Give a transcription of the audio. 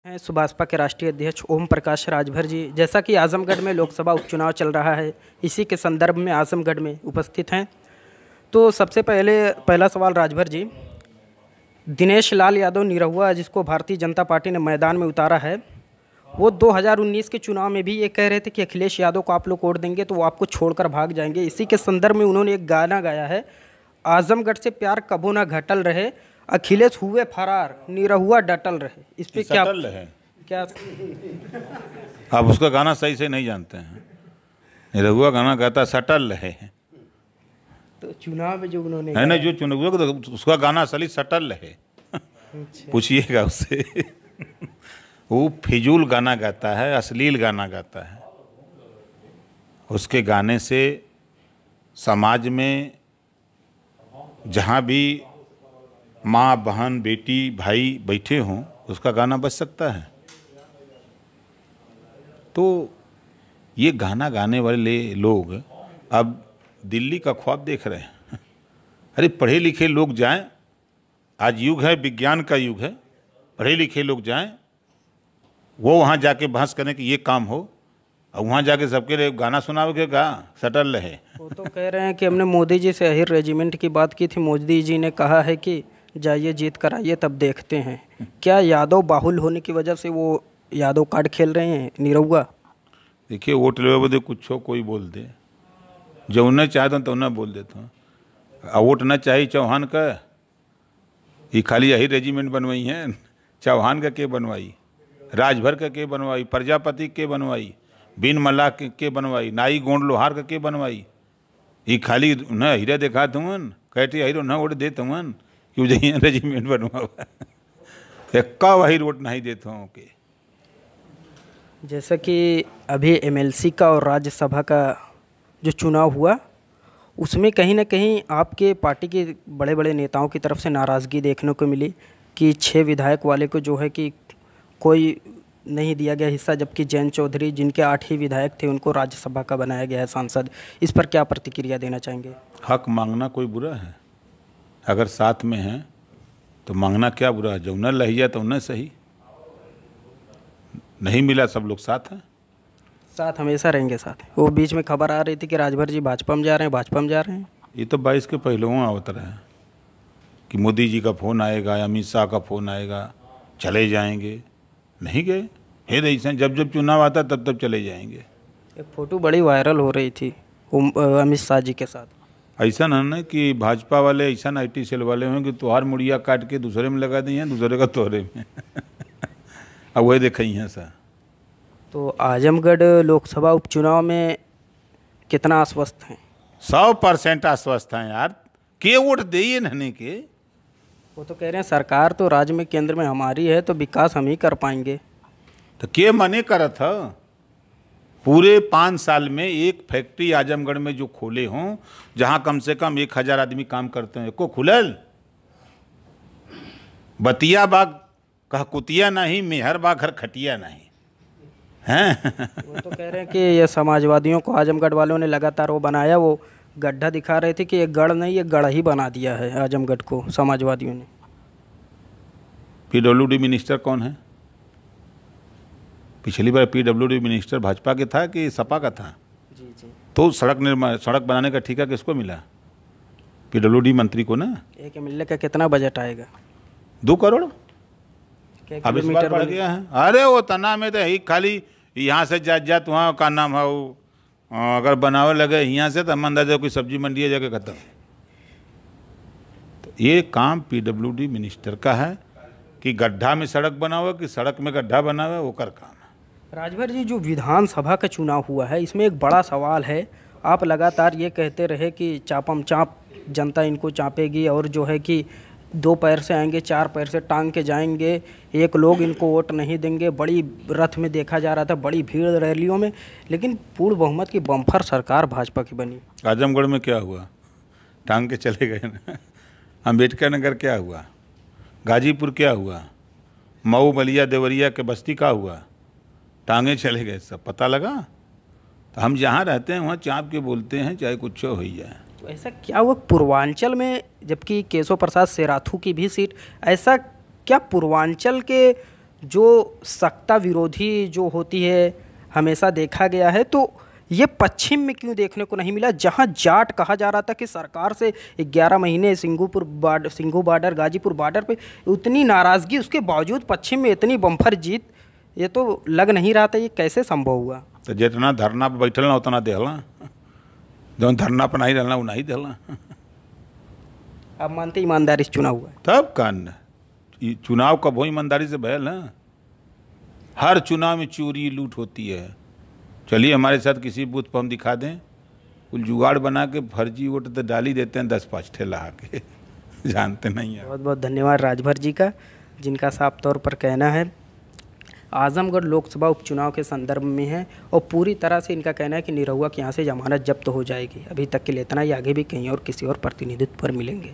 हैं सुभाषपा के राष्ट्रीय अध्यक्ष ओम प्रकाश राजभर जी। जैसा कि आजमगढ़ में लोकसभा उपचुनाव चल रहा है, इसी के संदर्भ में आजमगढ़ में उपस्थित हैं। तो सबसे पहला सवाल राजभर जी, दिनेश लाल यादव निरहुआ जिसको भारतीय जनता पार्टी ने मैदान में उतारा है, वो 2019 के चुनाव में भी ये कह रहे थे कि अखिलेश यादव को आप लोग वोट देंगे तो वो आपको छोड़कर भाग जाएंगे। इसी के संदर्भ में उन्होंने एक गाना गाया है, आजमगढ़ से प्यार कबो ना घटल रहे, अखिलेश हुए फरार, निरहुआ डटल रहे। इस पे क्या आप उसका गाना सही से नहीं जानते हैं। निरहुआ गाना गाता सटल रहे, तो चुनाव में जो उन्होंने है ना, जो चुनाव तो उसका गाना असली सटल रहे। पूछिएगा उससे। वो फिजूल गाना गाता है, अश्लील गाना गाता है। उसके गाने से समाज में जहाँ भी माँ बहन बेटी भाई बैठे हों उसका गाना बज सकता है। तो ये गाना गाने वाले लोग अब दिल्ली का ख्वाब देख रहे हैं। अरे पढ़े लिखे लोग जाएं, आज युग है, विज्ञान का युग है, पढ़े लिखे लोग जाएं, वो वहाँ जाके बहस करें कि ये काम हो, और वहाँ जाके सबके लिए गाना सुनाओगे गा सटल रहे। वो तो कह रहे हैं कि हमने मोदी जी से अहिर रेजिमेंट की बात की थी, मोदी जी ने कहा है कि जाइए जीत कर आइए तब देखते हैं। क्या यादव बाहुल होने की वजह से वो यादव कार्ड खेल रहे हैं निरहुआ? देखिए वोट ले बदे कुछ हो कोई बोल दे, जो उन्हें चाहता तो उन्हें बोल देता हूँ। वोट न चाहिए चौहान का, ये खाली यही रेजिमेंट बनवाई है। चौहान का के बनवाई, राजभर का के बनवाई, प्रजापति के बनवाई, बिन मल्लाह के बनवाई, नाई गोंड लोहार का के बनवाई। ये खाली न हीरा देखा तुमन कहते हीरो न वोट दे तुमन क्यों जाइए रेजिमेंट बनवा। एक्का वही वोट नहीं देता हूँ के। जैसा कि अभी एमएलसी का और राज्यसभा का जो चुनाव हुआ, उसमें कहीं ना कहीं आपके पार्टी के बड़े बड़े नेताओं की तरफ से नाराज़गी देखने को मिली कि 6 विधायक वाले को जो है कि कोई नहीं दिया गया हिस्सा, जबकि जैन चौधरी जिनके 8 ही विधायक थे उनको राज्यसभा का बनाया गया है सांसद। इस पर क्या प्रतिक्रिया देना चाहेंगे? हक मांगना कोई बुरा है? अगर साथ में हैं तो मांगना क्या बुरा है? जब न लहिया तो न सही, नहीं मिला सब लोग साथ हैं, साथ हमेशा रहेंगे साथ। वो बीच में खबर आ रही थी कि राजभर जी भाजपा में जा रहे हैं, भाजपा में जा रहे हैं। ये तो 22 के पहले आवत रहा है कि मोदी जी का फ़ोन आएगा, अमित शाह का फ़ोन आएगा, चले जाएंगे। नहीं गए, हे ऐसा जब जब चुनाव आता तब तब चले जाएंगे। एक फ़ोटो बड़ी वायरल हो रही थी अमित शाह जी के साथ। ऐसा ना कि भाजपा वाले ऐसा IT सेल वाले हों कि तुहार मुड़िया काट के दूसरे में लगा दी हैं, दूसरे का तोहरे में। अब वही देखी हैं सर। तो आजमगढ़ लोकसभा उपचुनाव में कितना आश्वस्त हैं? 100% आश्वस्त हैं यार। के वोट दिए नहने के? वो तो कह रहे हैं सरकार तो राज्य में केंद्र में हमारी है तो विकास हम ही कर पाएंगे। तो के मने करत था? पूरे 5 साल में एक फैक्ट्री आजमगढ़ में जो खोले हों, जहां कम से कम 1000 आदमी काम करते हैं, को खुलल? बतिया बाग कह कुतिया नहीं, मेहर बाग घर खटिया नहीं हैं। वो तो कह रहे हैं कि ये समाजवादियों को आजमगढ़ वालों ने लगातार वो बनाया, वो गड्ढा दिखा रहे थे कि ये गढ़ नहीं, ये गढ़ ही बना दिया है आजमगढ़ को समाजवादियों ने। PWD मिनिस्टर कौन है? पिछली बार PWD मिनिस्टर भाजपा के था कि सपा का था? जी। तो सड़क बनाने का ठेका किसको मिला? PWD मंत्री को ना। एक MLA का कितना बजट आएगा? 2 करोड़। अब इस बार बढ़ गया है। अरे वो तना में तो ही खाली यहाँ से जात वहाँ का नाम है वो, अगर बनावे लगे यहाँ से तो हम अंदाजा कोई सब्जी मंडी है जाके खत्म। तो ये काम PWD मिनिस्टर का है कि गड्ढा में सड़क बनावे कि सड़क में गड्ढा बनावे, वो कर काम है। राजभर जी, जो विधानसभा का चुनाव हुआ है इसमें एक बड़ा सवाल है। आप लगातार ये कहते रहे कि चापम चाप जनता इनको चापेगी और जो है कि 2 पैर से आएंगे 4 पैर से टांग के जाएंगे, एक लोग इनको वोट नहीं देंगे। बड़ी रथ में देखा जा रहा था, बड़ी भीड़ रैलियों में, लेकिन पूर्ण बहुमत की बम्पर सरकार भाजपा की बनी। आजमगढ़ में क्या हुआ? टांग के चले गए ना। अम्बेडकर नगर क्या हुआ? गाजीपुर क्या हुआ? मऊ बलिया देवरिया के बस्ती का हुआ? टांगे चले गए, सब पता लगा। तो हम जहाँ रहते हैं वहाँ चाप के बोलते हैं, चाहे कुछ हो ही जाए। तो ऐसा क्या हुआ पूर्वांचल में, जबकि केशव प्रसाद सेराथू की भी सीट, ऐसा क्या पूर्वांचल के जो सत्ता विरोधी जो होती है हमेशा देखा गया है, तो ये पश्चिम में क्यों देखने को नहीं मिला, जहां जाट कहा जा रहा था कि सरकार से 11 महीने सिंघू बॉर्डर गाजीपुर बॉर्डर पे उतनी नाराज़गी, उसके बावजूद पश्चिम में इतनी बम्पर जीत, ये तो लग नहीं रहा था ये कैसे संभव हुआ। तो जितना धरना पर बैठल ना उतना देहला, जो धरना पर नहीं रहना वो नहीं देहला। आप मानते ईमानदारी से चुनाव हुआ? तब कान चुनाव कब हो ईमानदारी से भयल है? हर चुनाव में चोरी लूट होती है। चलिए हमारे साथ किसी बूथ पर हम दिखा दें, कुल जुगाड़ बना के फर्जी वोट तो डाल ही देते हैं 10-5 ठेला आके। जानते नहीं है। बहुत बहुत धन्यवाद राजभर जी का, जिनका साफ तौर पर कहना है आजमगढ़ लोकसभा उपचुनाव के संदर्भ में है और पूरी तरह से इनका कहना है कि निरहुआ के यहाँ से जमानत जब्त हो जाएगी। अभी तक के लिए इतना ही, आगे भी कहीं और किसी और प्रतिनिधित्व पर मिलेंगे।